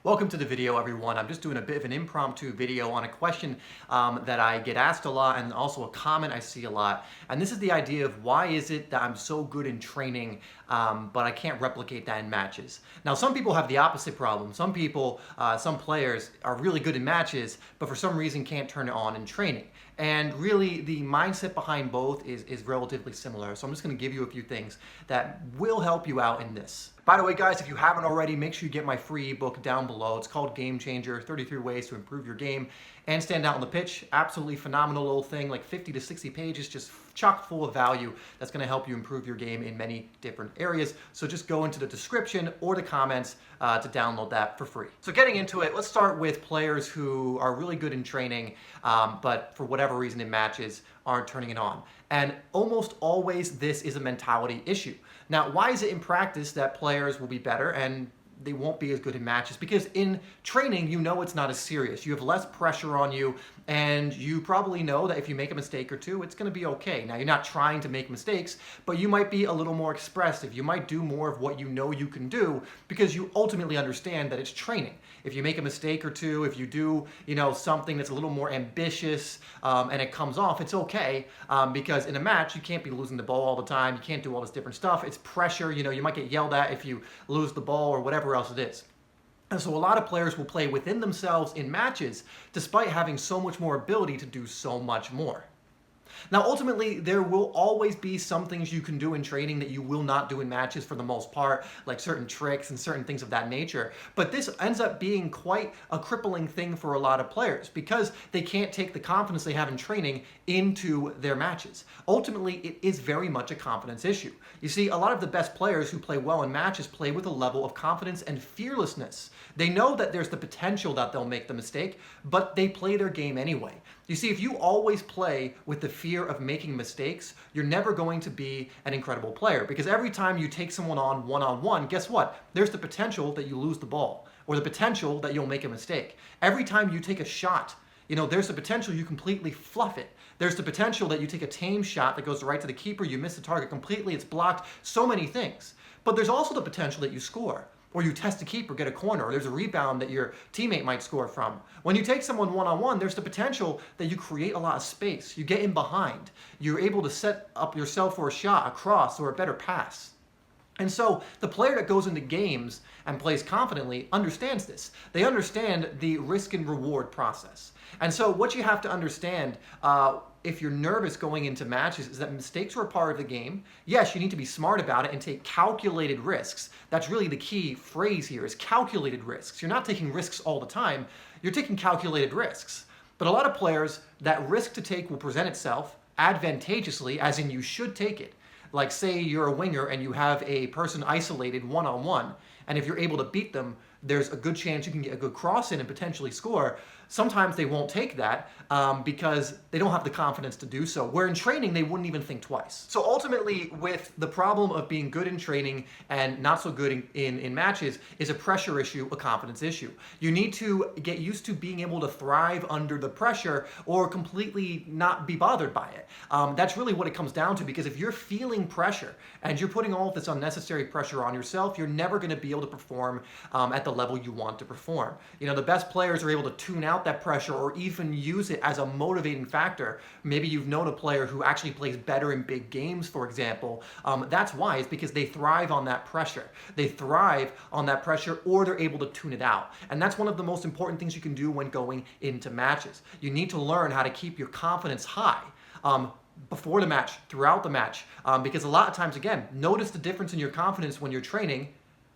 Welcome to the video, everyone. I'm just doing a bit of an impromptu video on a question that I get asked a lot, and also a comment I see a lot. And this is the idea of why is it that I'm so good in training, but I can't replicate that in matches. Now, some people have the opposite problem. Some people, some players are really good in matches, but for some reason can't turn it on in training. And really, the mindset behind both is relatively similar. So I'm just going to give you a few things that will help you out in this. By the way, guys, if you haven't already, make sure you get my free ebook down below. It's called Game Changer, 33 Ways to Improve Your Game and Stand Out on the Pitch. Absolutely phenomenal little thing, like 50 to 60 pages, just chock full of value that's going to help you improve your game in many different areas. So just go into the description or the comments to download that for free. So getting into it, let's start with players who are really good in training, but for whatever reason in matches aren't turning it on. And almost always this is a mentality issue. Now, why is it in practice that players will be better and they won't be as good in matches? Because in training, you know it's not as serious. You have less pressure on you, and you probably know that if you make a mistake or two, it's going to be okay. Now, you're not trying to make mistakes, but you might be a little more expressive. You might do more of what you know you can do because you ultimately understand that it's training. If you make a mistake or two, if you do, something that's a little more ambitious and it comes off, it's okay because in a match, you can't be losing the ball all the time. You can't do all this different stuff. It's pressure. You might get yelled at if you lose the ball or whatever else it is. And so a lot of players will play within themselves in matches despite having so much more ability to do so much more. Now, ultimately, there will always be some things you can do in training that you will not do in matches for the most part, like certain tricks and certain things of that nature. But this ends up being quite a crippling thing for a lot of players because they can't take the confidence they have in training into their matches. Ultimately, it is very much a confidence issue. You see, a lot of the best players who play well in matches play with a level of confidence and fearlessness. They know that there's the potential that they'll make the mistake, but they play their game anyway. You see, if you always play with the fear of making mistakes, you're never going to be an incredible player because every time you take someone on one-on-one, guess what? There's the potential that you lose the ball or the potential that you'll make a mistake. Every time you take a shot, there's the potential you completely fluff it. There's the potential that you take a tame shot that goes right to the keeper, you miss the target completely, it's blocked, so many things. But there's also the potential that you score, or you test a keeper, get a corner, or there's a rebound that your teammate might score from. When you take someone one-on-one, there's the potential that you create a lot of space. You get in behind. You're able to set up yourself for a shot, a cross, or a better pass. And so the player that goes into games and plays confidently understands this. They understand the risk and reward process. And so what you have to understand if you're nervous going into matches is that mistakes are a part of the game. Yes, you need to be smart about it and take calculated risks. That's really the key phrase here is calculated risks. You're not taking risks all the time. You're taking calculated risks. But a lot of players, that risk to take will present itself advantageously, as in you should take it. Like say you're a winger and you have a person isolated one-on-one, and if you're able to beat them, there's a good chance you can get a good cross in and potentially score. Sometimes they won't take that because they don't have the confidence to do so, where in training they wouldn't even think twice. So ultimately, with the problem of being good in training and not so good in matches is a pressure issue, a confidence issue. You need to get used to being able to thrive under the pressure or completely not be bothered by it. That's really what it comes down to, because if you're feeling pressure and you're putting all of this unnecessary pressure on yourself, you're never going to be able to perform at the level you want to perform. The best players are able to tune out that pressure or even use it as a motivating factor. Maybe you've known a player who actually plays better in big games, for example. That's why. It's because they thrive on that pressure. They thrive on that pressure, or they're able to tune it out. And that's one of the most important things you can do when going into matches. You need to learn how to keep your confidence high before the match, throughout the match, because a lot of times, again, notice the difference in your confidence when you're training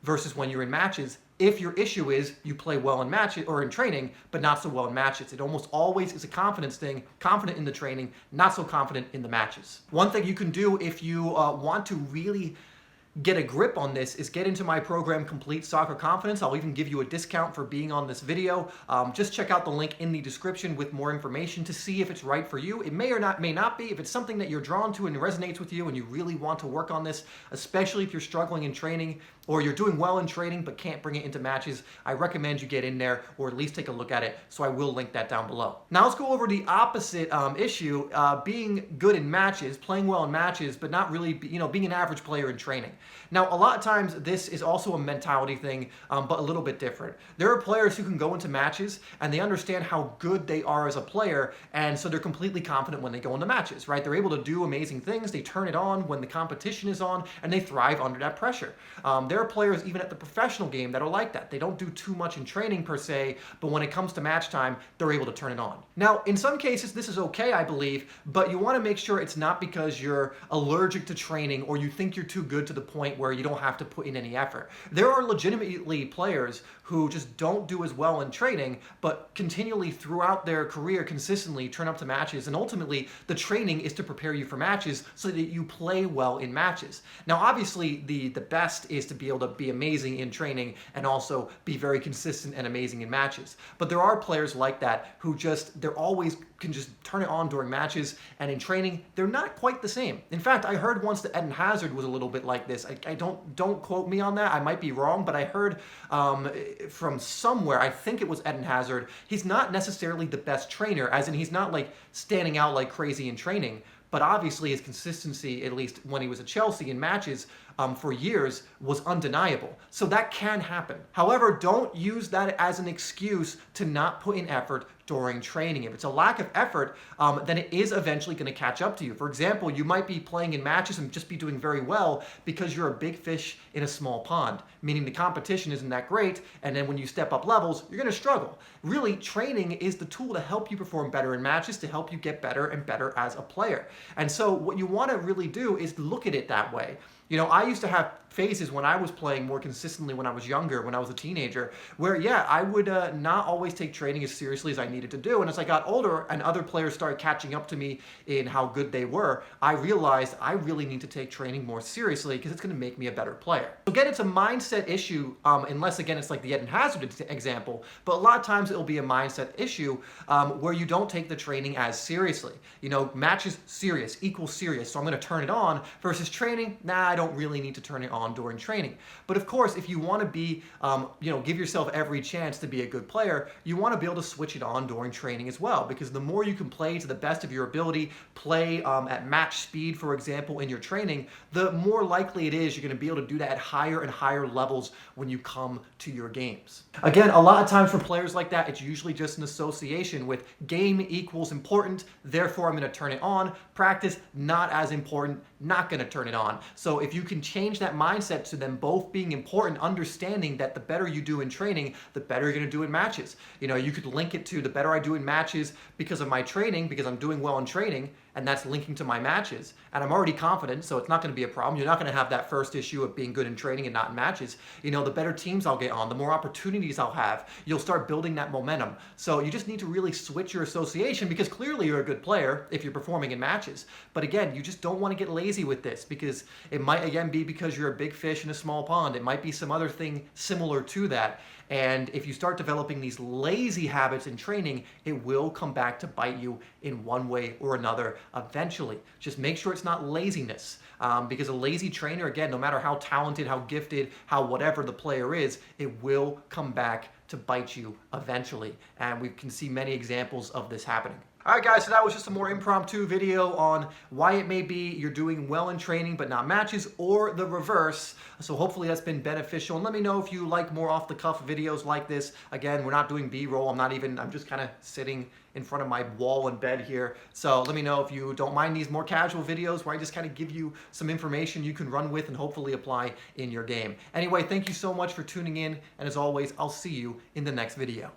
versus when you're in matches. If your issue is you play well in matches or in training, but not so well in matches. It almost always is a confidence thing, confident in the training, not so confident in the matches. One thing you can do if you want to really get a grip on this is get into my program, Complete Soccer Confidence. I'll even give you a discount for being on this video. Just check out the link in the description with more information to see if it's right for you. It may or may not be. If it's something that you're drawn to and resonates with you and you really want to work on this, especially if you're struggling in training or you're doing well in training but can't bring it into matches, I recommend you get in there or at least take a look at it. So I will link that down below. Now let's go over the opposite issue, being good in matches, playing well in matches, but not really, being an average player in training. Now, a lot of times this is also a mentality thing, but a little bit different. There are players who can go into matches and they understand how good they are as a player, and so they're completely confident when they go into matches, right? They're able to do amazing things. They turn it on when the competition is on, and they thrive under that pressure. There are players even at the professional game that are like that. They don't do too much in training per se, but when it comes to match time, they're able to turn it on. Now, in some cases, this is okay, I believe, but you want to make sure it's not because you're allergic to training or you think you're too good to the point where you don't have to put in any effort. There are legitimately players who just don't do as well in training, but continually throughout their career consistently turn up to matches, and ultimately the training is to prepare you for matches so that you play well in matches. Now, obviously, the best is to be able to be amazing in training and also be very consistent and amazing in matches. But there are players like that who they're always can just turn it on during matches, and in training, they're not quite the same. In fact, I heard once that Eden Hazard was a little bit like this. I don't quote me on that. I might be wrong, but I heard from somewhere, I think it was Eden Hazard, he's not necessarily the best trainer, as in he's not like standing out like crazy in training, but obviously his consistency, at least when he was at Chelsea in matches for years, was undeniable. So that can happen. However, don't use that as an excuse to not put in effort during training. If it's a lack of effort, then it is eventually going to catch up to you. For example, you might be playing in matches and just be doing very well because you're a big fish in a small pond, meaning the competition isn't that great, and then when you step up levels, you're going to struggle. Really, training is the tool to help you perform better in matches, to help you get better and better as a player. And so what you want to really do is look at it that way. I used to have phases when I was playing more consistently when I was younger, when I was a teenager, where, yeah, I would not always take training as seriously as I needed to do. And as I got older and other players started catching up to me in how good they were, I realized I really need to take training more seriously because it's going to make me a better player. So again, it's a mindset issue, unless, again, it's like the Eden Hazard example, but a lot of times it'll be a mindset issue where you don't take the training as seriously. Matches serious equals serious, so I'm going to turn it on, versus training, nah, I don't really need to turn it on during training. But of course, if you want to be, give yourself every chance to be a good player, you want to be able to switch it on during training as well, because the more you can play to the best of your ability, play at match speed, for example, in your training, the more likely it is you're going to be able to do that at higher and higher levels when you come to your games. Again, a lot of times for players like that, it's usually just an association with game equals important, therefore I'm going to turn it on. Practice, not as important, not going to turn it on. So if you can change that mindset to them both being important, understanding that the better you do in training, the better you're going to do in matches. You could link it to the better I do in matches because of my training, because I'm doing well in training, and that's linking to my matches. And I'm already confident, so it's not going to be a problem. You're not going to have that first issue of being good in training and not in matches. The better teams I'll get on, the more opportunities I'll have. You'll start building that momentum. So you just need to really switch your association, because clearly you're a good player if you're performing in matches. But again, you just don't want to get lazy with this, because it might, again, be because you're a big fish in a small pond. It might be some other thing similar to that. And if you start developing these lazy habits in training, it will come back to bite you in one way or another eventually. Just make sure it's not laziness, because a lazy trainer, again, no matter how talented, how gifted, how whatever the player is, it will come back to bite you eventually. And we can see many examples of this happening. All right, guys, so that was just a more impromptu video on why it may be you're doing well in training but not matches, or the reverse. So hopefully that's been beneficial. And let me know if you like more off-the-cuff videos like this. Again, we're not doing B-roll. I'm just kind of sitting in front of my wall in bed here. So let me know if you don't mind these more casual videos where I just kind of give you some information you can run with and hopefully apply in your game. Anyway, thank you so much for tuning in. And as always, I'll see you in the next video.